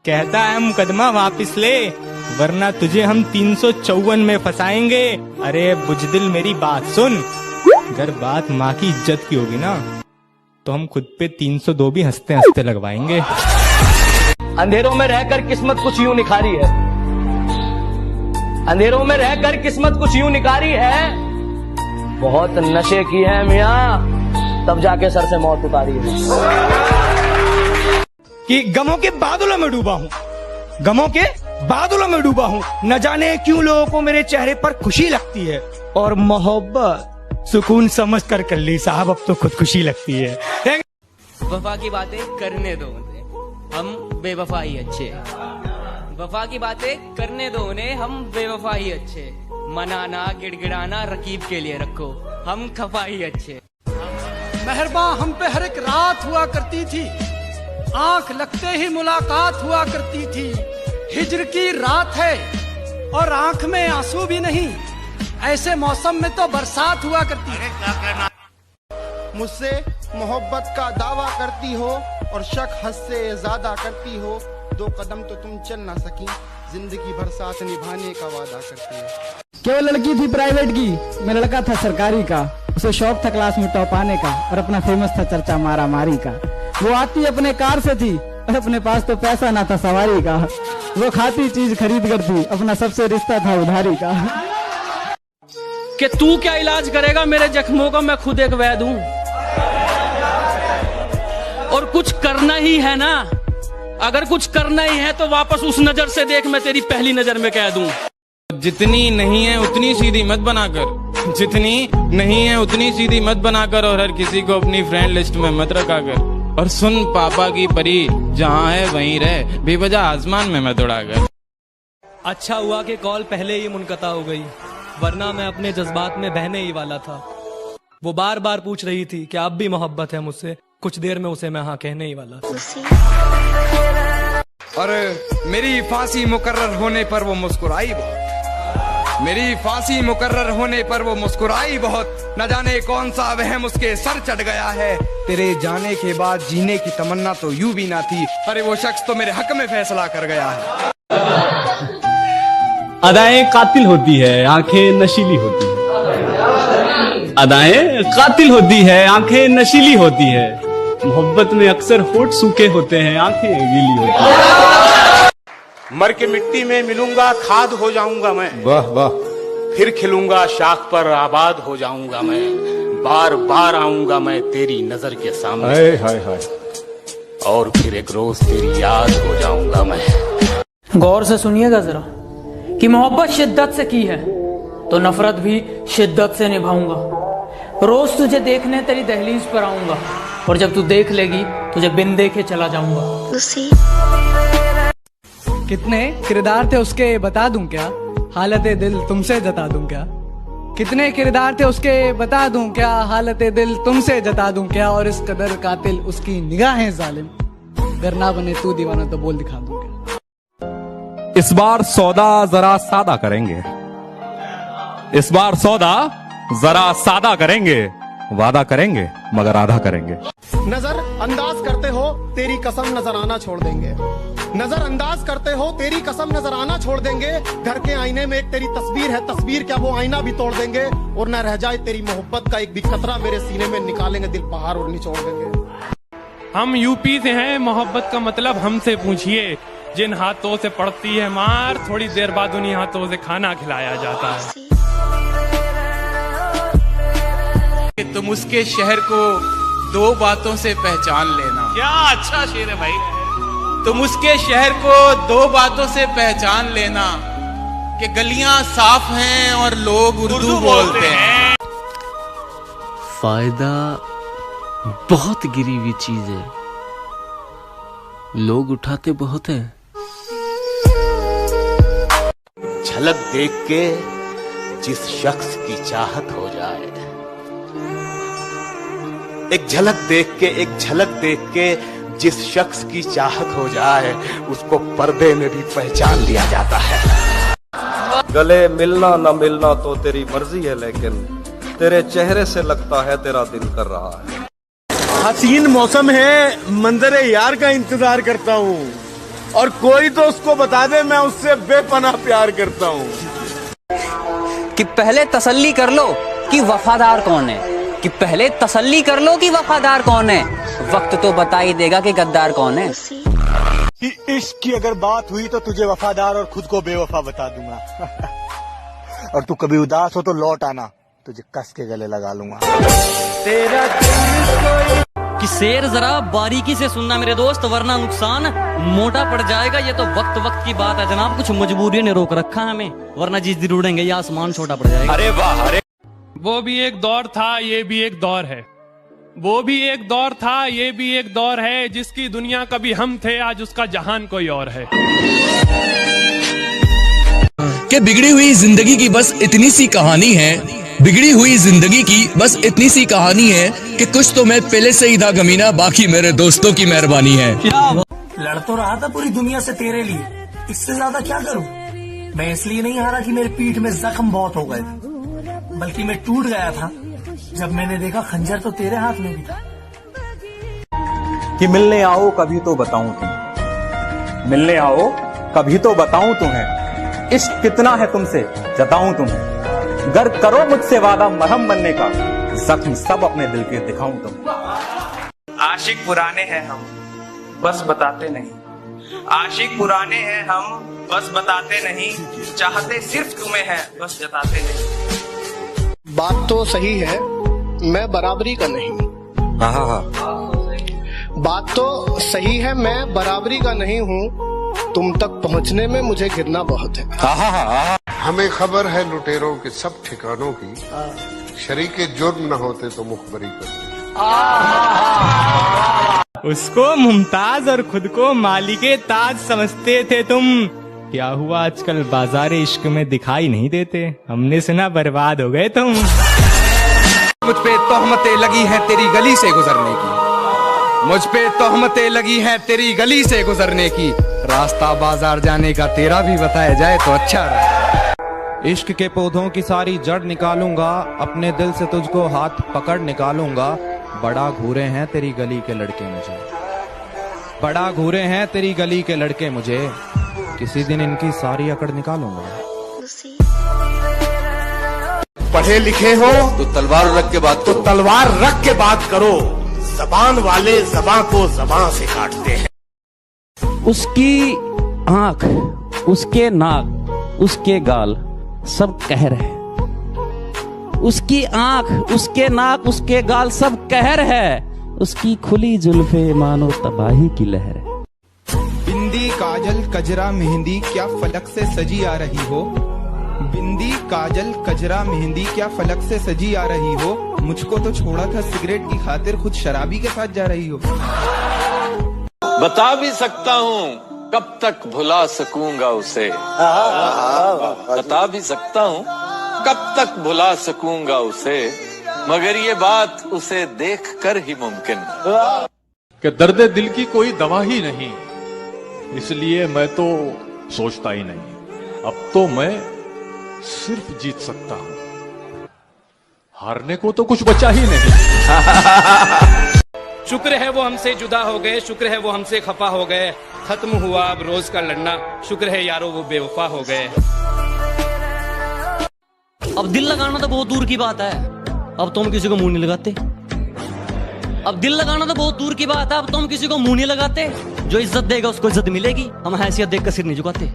कहता है मुकदमा वापस ले, वरना तुझे हम 354 में फंसाएंगे। अरे बुजदिल मेरी बात सुन, अगर बात माँ की इज्जत की होगी ना तो हम खुद पे 302 भी हंसते हंसते लगवाएंगे। अंधेरों में रहकर किस्मत कुछ यूं निखारी है, अंधेरों में रहकर किस्मत कुछ यूं निखारी है, बहुत नशे की है मियाँ, तब जाके सर से मौत उतारी है। कि गमों के बादलों में डूबा हूँ, गमों के बादलों में डूबा हूँ, न जाने क्यों लोगों को मेरे चेहरे पर खुशी लगती है, और मोहब्बत सुकून समझ कर ली साहब, अब तो खुदकुशी लगती है। वफा की बातें करने दो उन्हें, हम बेवफा ही अच्छे। वफा की बातें करने दो उन्हें, हम बेवफा ही अच्छे। मनाना गिड़गिड़ाना रकीब के लिए रखो, हम खफा ही अच्छे। मेहरबा हम पे हर एक रात हुआ करती थी, आंख लगते ही मुलाकात हुआ करती थी। हिज्र की रात है और आंख में आंसू भी नहीं, ऐसे मौसम में तो बरसात हुआ करती है। मुझसे मोहब्बत का दावा करती हो और शक हद से ज्यादा करती हो, 2 कदम तो तुम चल ना सकी, जिंदगी भर साथ निभाने का वादा करती है। केवल लड़की थी प्राइवेट की, मैं लड़का था सरकारी का। उसे शौक था क्लास में टॉप आने का, और अपना फेमस था चर्चा मारा मारी का। वो आती अपने कार से थी और अपने पास तो पैसा ना था सवारी का। वो खाती चीज खरीद कर थी, अपना सबसे रिश्ता था उधारी का। कि तू क्या इलाज करेगा मेरे जख्मों का, मैं खुद एक वैद हूँ। और कुछ करना ही है ना, अगर कुछ करना ही है तो वापस उस नजर से देख, मैं तेरी पहली नजर में कह दूं। जितनी नहीं है उतनी सीधी मत बनाकर, जितनी नहीं है उतनी सीधी मत बनाकर, और हर किसी को अपनी फ्रेंड लिस्ट में मत रखा कर। और सुन पापा की परी, जहाँ है वहीं रह, बेवजह आसमान में मत उड़ा कर। अच्छा हुआ कि कॉल पहले ही मुनक़ता हो गई, वरना मैं अपने जज्बात में बहने ही वाला था। वो बार बार पूछ रही थी कि अब भी मोहब्बत है मुझसे, कुछ देर में उसे मैं हाँ कहने ही वाला था। और मेरी फांसी मुकर्रर होने पर वो मुस्कुराई बहुत, मेरी फांसी मुकर्रर होने पर वो मुस्कुराई बहुत। न जाने कौन सा वहम उसके सर चढ़ गया है, तेरे जाने के बाद जीने की तमन्ना तो यूं भी ना थी। अरे वो शख्स तो मेरे हक में फैसला कर गया है। अदाएं कातिल होती है, आंखें नशीली होती है। अदाएं कातिल होती है, आंखें नशीली होती है। मोहब्बत में अक्सर होठ सूखे होते हैं, आंखें गीली होती हैं। मर के मिट्टी में मिलूंगा, खाद हो जाऊंगा मैं, वाह वाह, फिर खिलूंगा शाख पर, आबाद हो जाऊंगा मैं, बार बार आऊंगा मैं तेरी नजर के सामने, हाय हाय हाय, और फिर एक रोज तेरी याद हो जाऊंगा मैं। गौर से सुनिएगा जरा कि मोहब्बत शिद्दत से की है तो नफरत भी शिद्दत से निभाऊंगा। रोज तुझे देखने तेरी दहलीज पर आऊंगा, और जब तू देख लेगी तुझे बिन देखे चला जाऊंगा। कितने किरदार थे उसके बता दूं क्या, हालत दिल तुमसे जता दूं क्या। कितने किरदार थे उसके बता दूं क्या, हालत दिल तुमसे जता दूं क्या। और इस कदर कातिल उसकी निगाहें जालिम, अगर ना बने तू दीवाना तो बोल दिखा दूं क्या। इस बार सौदा जरा सादा करेंगे, इस बार सौदा जरा सादा करेंगे, वादा करेंगे मगर आधा करेंगे। नजर अंदाज करते हो तेरी कसम नजर आना छोड़ देंगे, नजर अंदाज करते हो तेरी कसम नजर आना छोड़ देंगे। घर के आईने में एक तेरी तस्वीर है, तस्वीर क्या वो आईना भी तोड़ देंगे। और न रह जाए तेरी मोहब्बत का एक भी कतरा मेरे सीने में, निकालेंगे दिल पहाड़ और निचोड़ देंगे। हम यूपी से हैं, मोहब्बत का मतलब हमसे पूछिए। जिन हाथों से पड़ती है मार, थोड़ी देर बाद उन्हीं हाथों से खाना खिलाया जाता है। तुम उसके शहर को 2 बातों से पहचान लेना। क्या अच्छा शेर है भाई। तुम उसके शहर को 2 बातों से पहचान लेना, कि गलियां साफ हैं और लोग उर्दू बोलते हैं। फायदा बहुत गिरी हुई चीज है, लोग उठाते बहुत हैं। झलक देख के जिस शख्स की चाहत हो जाए, एक झलक देख के जिस शख्स की चाहत हो जाए, उसको पर्दे में भी पहचान लिया जाता है। गले मिलना न मिलना तो तेरी मर्जी है, लेकिन तेरे चेहरे से लगता है तेरा दिल कर रहा है। हसीन मौसम है, मंजरे यार का इंतजार करता हूँ। और कोई तो उसको बता दे मैं उससे बेपनाह प्यार करता हूँ। कि पहले तसल्ली कर लो कि वफादार कौन है, कि पहले तसल्ली कर लो कि वफादार कौन है, वक्त तो बता ही देगा कि गद्दार कौन है। कि इश्क की अगर बात हुई तो तुझे वफादार और खुद को बेवफा बता दूंगा। और तू कभी उदास हो तो लौट आना, तुझे कस के गले लगा लूंगा। तेरा कि शेर जरा बारीकी से सुनना मेरे दोस्त, वरना नुकसान मोटा पड़ जाएगा। ये तो वक्त वक्त की बात है जनाब, कुछ मजबूरियों ने रोक रखा है हमें, वरना जिस दिन उड़ेंगे ये आसमान छोटा पड़ जाएगा। अरे वाह, अरे वो भी एक दौर था, ये भी एक दौर है। वो भी एक दौर था, ये भी एक दौर है। जिसकी दुनिया कभी हम थे, आज उसका जहान कोई और है। कि बिगड़ी हुई जिंदगी की बस इतनी सी कहानी है, बिगड़ी हुई जिंदगी की बस इतनी सी कहानी है कि कुछ तो मैं पहले से ही था गमीना, बाकी मेरे दोस्तों की मेहरबानी है। लड़ तो रहा था पूरी दुनिया से तेरे लिए, इससे ज्यादा क्या करूं? मैं इसलिए नहीं हारा कि मेरी पीठ में जख्म बहुत हो गए थे, बल्कि मैं टूट गया था जब मैंने देखा खंजर तो तेरे हाथ में भी था। कि मिलने आओ कभी तो बताऊं तुम्हें, मिलने आओ कभी तो बताऊं तुम्हें, इश्क कितना है तुमसे जताऊं तुम्हें। गर करो मुझसे वादा मरहम बनने का, जख्म सब अपने दिल के दिखाऊं तुम। आशिक पुराने हैं हम, बस बताते नहीं। आशिक पुराने हैं हम, बस बताते नहीं। चाहते सिर्फ तुम्हें है, बस जताते नहीं। बात तो सही है, मैं बराबरी का नहीं। बात तो सही है, मैं बराबरी का नहीं हूँ। तुम तक पहुँचने में मुझे गिरना बहुत है। हमें खबर है लुटेरों के सब ठिकानों की, शरीके जुर्म न होते तो मुखबरी करते। उसको मुमताज और खुद को मालिके ताज समझते थे तुम। क्या हुआ आजकल बाजार इश्क में दिखाई नहीं देते, हमने सुना बर्बाद हो गए तुम। मुझ पे तोहमतें लगी हैं तेरी गली से गुजरने की, मुझ पे तोहमतें लगी हैं तेरी गली से गुजरने की। रास्ता बाजार जाने का तेरा भी बताया जाए तो अच्छा रहा। इश्क के पौधों की सारी जड़ निकालूंगा, अपने दिल से तुझको हाथ पकड़ निकालूंगा। बड़ा घूरे हैं तेरी गली के लड़के मुझे, बड़ा घूरे हैं तेरी गली के लड़के मुझे। किसी दिन इनकी सारी अकड़ निकालूंगा। पढ़े लिखे हो तो तलवार रख के बात तो तलवार रख के बात करो। जबान वाले जबान को जबान से काटते हैं। उसकी आंख, उसके नाक, उसके गाल सब कहर है। उसकी आंख, उसके नाक, उसके गाल सब कहर है। उसकी खुली जुल्फे मानो तबाही की लहर है। बिंदी काजल कजरा मेहंदी क्या फलक से सजी आ रही हो, बिंदी काजल कजरा मेहंदी क्या फलक से सजी आ रही हो। मुझको तो छोड़ा था सिगरेट की खातिर, खुद शराबी के साथ जा रही हो। बता भी सकता हूँ कब तक भुला सकूंगा उसे, बता भी सकता हूँ कब तक भुला सकूंगा उसे, मगर ये बात उसे देख कर ही मुमकिन कि दर्द दिल की कोई दवा ही नहीं, इसलिए मैं तो सोचता ही नहीं। अब तो मैं सिर्फ जीत सकता हूँ, हारने को तो कुछ बचा ही नहीं। शुक्र है वो हमसे जुदा हो गए, शुक्र है वो हमसे खफा हो गए। खत्म हुआ अब रोज का लड़ना, शुक्र है यारो वो बेवफा हो गए। अब दिल लगाना तो बहुत दूर की बात है, अब तुम किसी को मुंह नहीं लगाते। अब दिल लगाना तो बहुत दूर की बात है, अब तुम किसी को मुंह नहीं लगाते। जो इज्जत देगा उसको इज्जत मिलेगी, हम हैसियत देख कर सिर नहीं झुकाते।